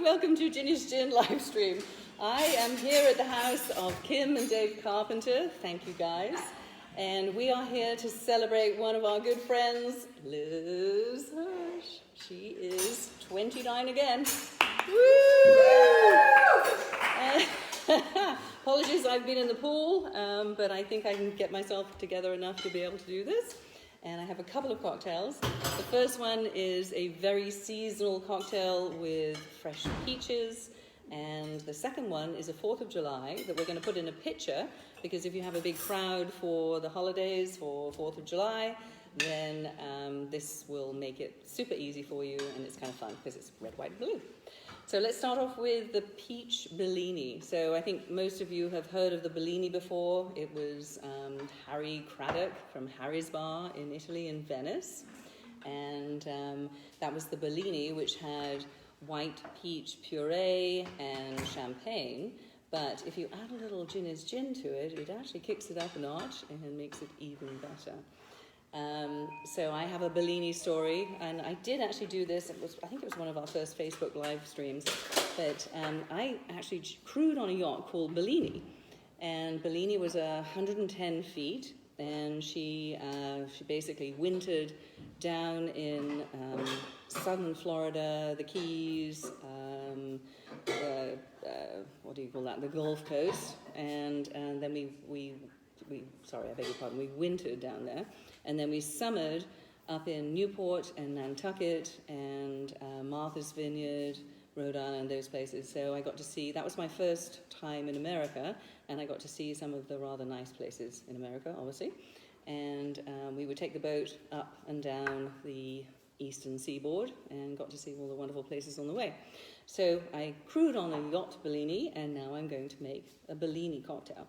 Welcome to Ginny's Gin Livestream. I am here at the house of Kim and Dave Carpenter. Thank you, guys. And we are here to celebrate one of our good friends, Liz Hirsch. She is 29 again. Woo! Apologies, I've been in the pool, but I think I can get myself together enough to be able to do this. And I have a couple of cocktails. The first one is a very seasonal cocktail with fresh peaches. And the second one is a 4th of July that we're going to put in a pitcher, because if you have a big crowd for the holidays, for 4th of July, then this will make it super easy for you, and it's kind of fun because it's red, white, and blue. So let's start off with the peach Bellini. So I think most of you have heard of the Bellini before. It was Harry Craddock from Harry's Bar in Italy, in Venice. And that was the Bellini, which had white peach puree and champagne. But if you add a little Ginny's gin to it, it actually kicks it up a notch and makes it even better. So I have a Bellini story, and I did actually do this. I think it was one of our first Facebook live streams, but I actually crewed on a yacht called Bellini, and Bellini was 110 feet, and she basically wintered down in southern Florida, the Keys, what do you call that? The Gulf Coast, and then we sorry, I beg your pardon, we wintered down there. And then we summered up in Newport and Nantucket and Martha's Vineyard, Rhode Island, those places. So I got to see, that was my first time in America, and I got to see some of the rather nice places in America, obviously. And we would take the boat up and down the eastern seaboard and got to see all the wonderful places on the way. So I crewed on a yacht Bellini, and now I'm going to make a Bellini cocktail.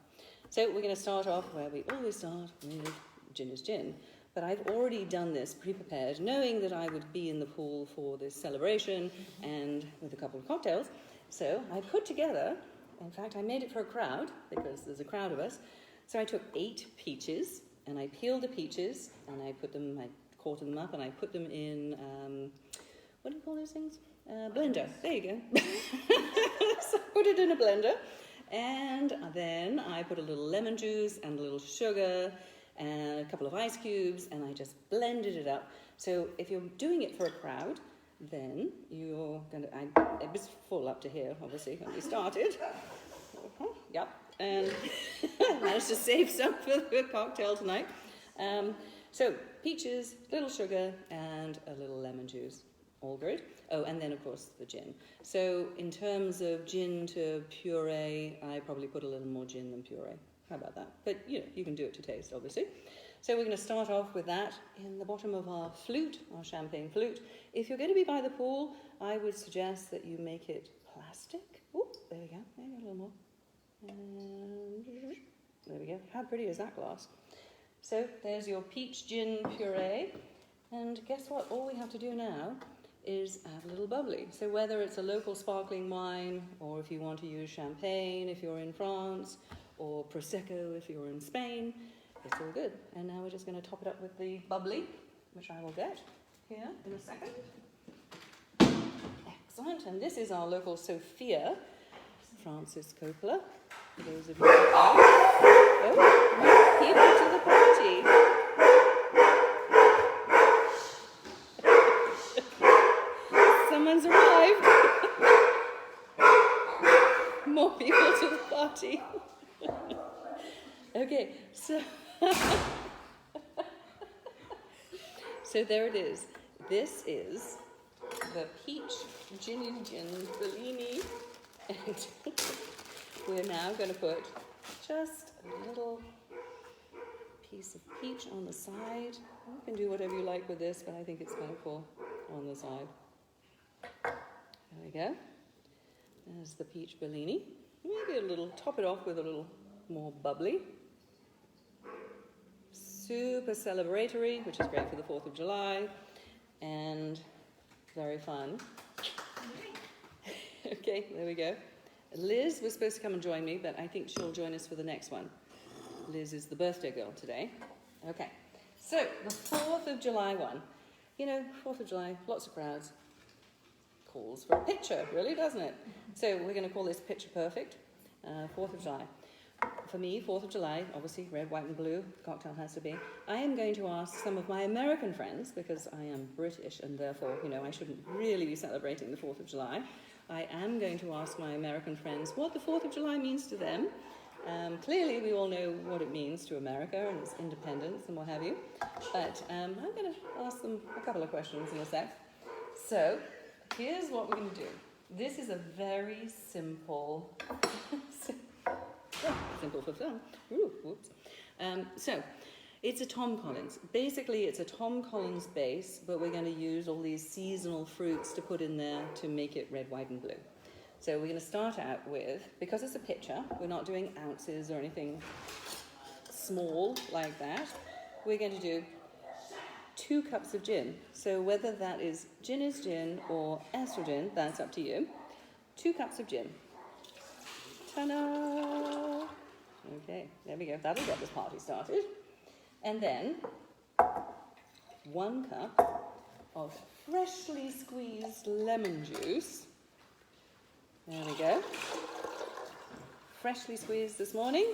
So we're going to start off where we always start with Ginny's gin, but I've already done this pre-prepared, knowing that I would be in the pool for this celebration and with a couple of cocktails. So I put together, in fact, I made it for a crowd because there's a crowd of us. So I took 8 peaches and I peeled the peaches and I quartered them up and I put them in, what do you call those things? Blender. There you go. So I put it in a blender, and then I put a little lemon juice and a little sugar and a couple of ice cubes, and I just blended it up. So if you're doing it for a crowd, then you're going to, it was full up to here, obviously, when we started. Yep, and managed to save some for the cocktail tonight. So peaches, little sugar, and a little lemon juice. All good. Oh, and then, of course, the gin. So in terms of gin to puree, I probably put a little more gin than puree. How about that? But, you can do it to taste, obviously. So we're going to start off with that in the bottom of our flute, our champagne flute. If you're going to be by the pool, I would suggest that you make it plastic. Oh, there we go. Maybe a little more. And there we go. How pretty is that glass? So there's your peach gin puree. And guess what? All we have to do now is add a little bubbly. So whether it's a local sparkling wine, or if you want to use champagne if you're in France, or Prosecco if you're in Spain, it's all good. And now we're just going to top it up with the bubbly, which I will get here in a second. Excellent. And this is our local Sophia, Francis Coppola. For those of you who know. Oh, people to the party. Someone's arrived. More people to the party. Okay, so there it is. This is the peach Ginny Gin Bellini, and we're now going to put just a little piece of peach on the side. You can do whatever you like with this, but I think it's kind of cool on the side. There we go. There's the peach Bellini. Maybe top it off with a little more bubbly. Super celebratory, which is great for the 4th of July, and very fun. Okay, there we go. Liz was supposed to come and join me, but I think she'll join us for the next one. Liz is the birthday girl today. Okay, so the 4th of July one. 4th of July, lots of crowds. calls for a picture, really, doesn't it? So we're going to call this Picture Perfect, 4th of July. For me, 4th of July, obviously, red, white and blue, cocktail has to be. I am going to ask some of my American friends, because I am British and therefore, I shouldn't really be celebrating the 4th of July. I am going to ask my American friends what the 4th of July means to them. Clearly, we all know what it means to America and its independence and what have you. But I'm going to ask them a couple of questions in a sec. So, here's what we're going to do. This is a very simple... simple for fun. Ooh, whoops. So, it's a Tom Collins. Basically, it's a Tom Collins base, but we're going to use all these seasonal fruits to put in there to make it red, white, and blue. So we're going to start out with, because it's a pitcher, we're not doing ounces or anything small like that. We're going to do 2 cups of gin. So whether that is gin or estregin, that's up to you. 2 cups of gin. Ta-da! Okay, there we go. That'll get this party started. And then 1 cup of freshly squeezed lemon juice. There we go. Freshly squeezed this morning,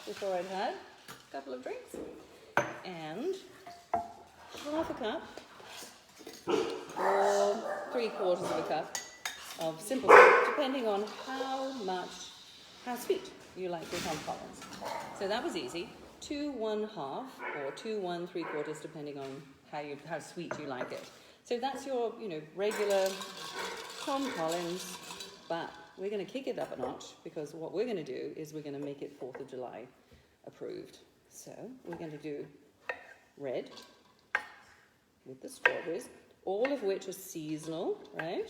before I'd had a couple of drinks. And half a cup, or 3/4 of a cup of simple syrup, depending on how sweet you like your Tom Collins. So that was easy. 2 1/2 or 2 1 3/4, depending on how sweet you like it. So that's your regular Tom Collins, but we're going to kick it up a notch because what we're going to do is we're going to make it 4th of July approved. So we're going to do red with the strawberries, all of which are seasonal, right?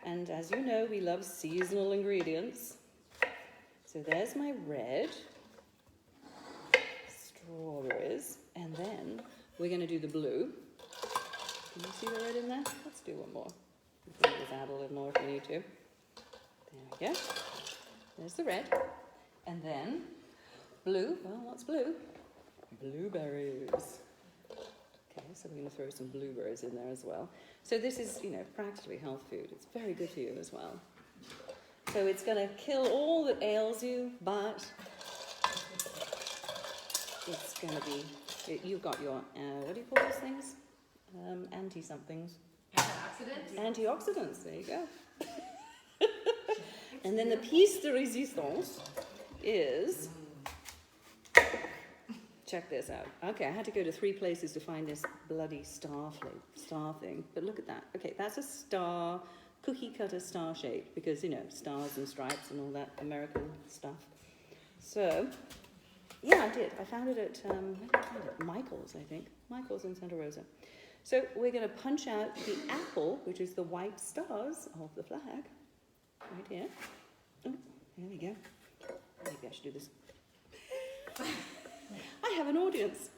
And as you know, we love seasonal ingredients. So there's my red, strawberries, and then we're going to do the blue. Can you see the red in there? Let's do one more. We can just add a little more if we need to. There we go. There's the red. And then blue. Well, what's blue? Blueberries. Okay, so we're going to throw some blueberries in there as well. So this is, practically health food. It's very good for you as well. So it's going to kill all that ails you, but it's going to be, you've got your, what do you call those things? Anti-somethings. Antioxidants? Antioxidants, there you go. And then the piece de resistance is, check this out. Okay, I had to go to 3 places to find this bloody star thing. But look at that. Okay, that's a star, cookie cutter star shape, because, stars and stripes and all that American stuff. So, yeah, I did. I found it at, where did I find it? Michael's, I think. Michael's in Santa Rosa. So we're going to punch out the apple, which is the white stars of the flag, right here. Oh, there we go. Maybe I should do this. I have an audience,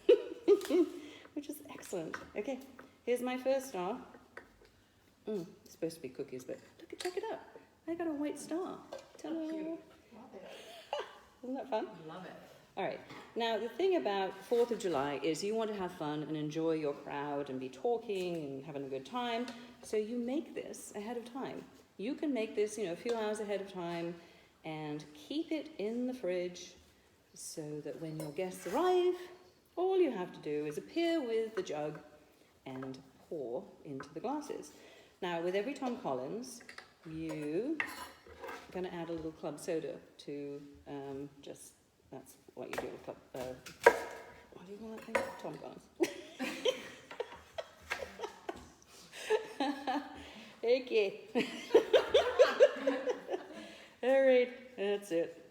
which is excellent. Okay, here's my first star. It's supposed to be cookies, but check it out. I got a white star. Ta-da! Love it. Isn't that fun? Love it. All right. Now, the thing about 4th of July is you want to have fun and enjoy your crowd and be talking and having a good time. So you make this ahead of time. You can make this, a few hours ahead of time and keep it in the fridge so that when your guests arrive, all you have to do is appear with the jug and pour into the glasses. Now, with every Tom Collins, you are going to add a little club soda to that's what you do with club, what do you call that thing? Tom Collins. Okay. All right, that's it.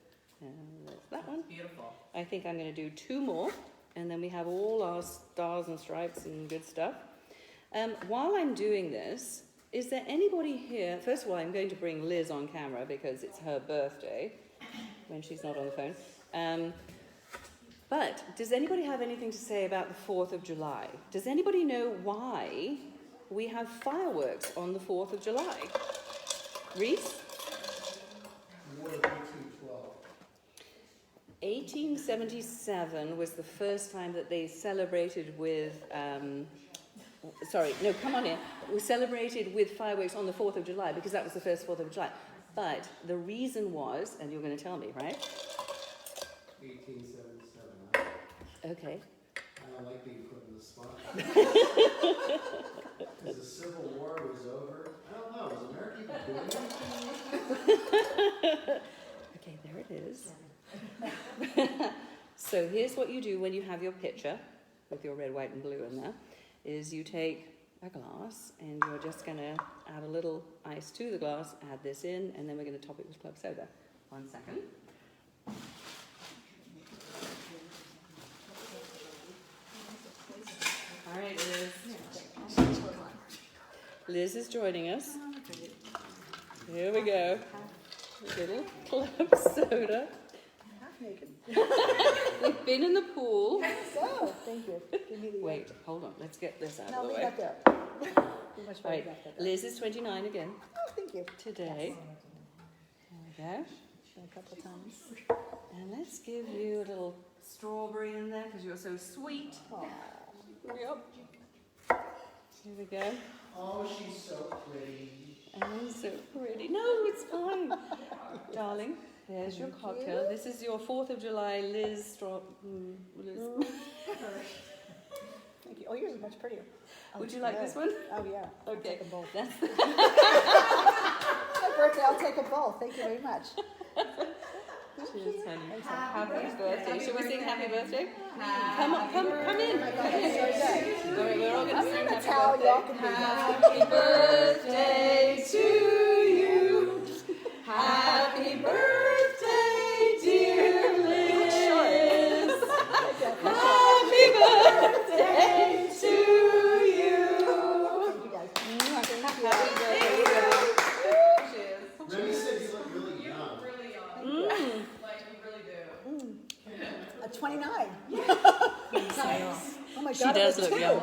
That's that one. Beautiful. I think I'm going to do 2 more, and then we have all our stars and stripes and good stuff. While I'm doing this, is there anybody here? First of all, I'm going to bring Liz on camera because it's her birthday when she's not on the phone. But does anybody have anything to say about the 4th of July? Does anybody know why we have fireworks on the 4th of July? Reese? 1877 was the first time that they celebrated with sorry, no, come on in. We celebrated with fireworks on the 4th of July because that was the first 4th of July. But the reason was, and you're going to tell me, right? 1877. Okay. I don't like being put in the spot. Because the Civil War was over. I don't know. Was America even doing anything? Okay, there it is. So here's what you do when you have your pitcher with your red, white, and blue in there, is you take a glass and you're just going to add a little ice to the glass, add this in, and then we're going to top it with club soda. 1 second. All right, Liz. Liz is joining us. Here we go. A little club soda. We've been in the pool. So, thank you. Give me the Wait, hold on. Let's get this out No, of the leave way. that there. Too much All right, back there. Liz is 29 again Oh, thank you. today. There we go. A couple times. And let's give you a little strawberry in there because you're so sweet. Aw. Yep. Here we go. Oh, she's so pretty. And so pretty. No, it's fine. Darling, there's your cocktail. This is your 4th of July Liz Liz. Thank you. Oh, yours is much prettier. Oh, Would you like this one? Oh, yeah. I'll Okay. take them both. That's My birthday, I'll take them both. Thank you very much. Cheers, honey. Thanks, Happy birthday. Should we sing happy birthday? Happy Come on, come in. Oh my God, that's so good. All right, we're all going to I'm sing going to happy tell birthday. y'all can do that. Happy birthday to you. Happy birthday, dear Liz. Happy birthday to you. Thank you guys. Happy birthday. Remy said you look really young. Really young. Mm. Like, you really do. 29. Oh my God, She it does was look two. young.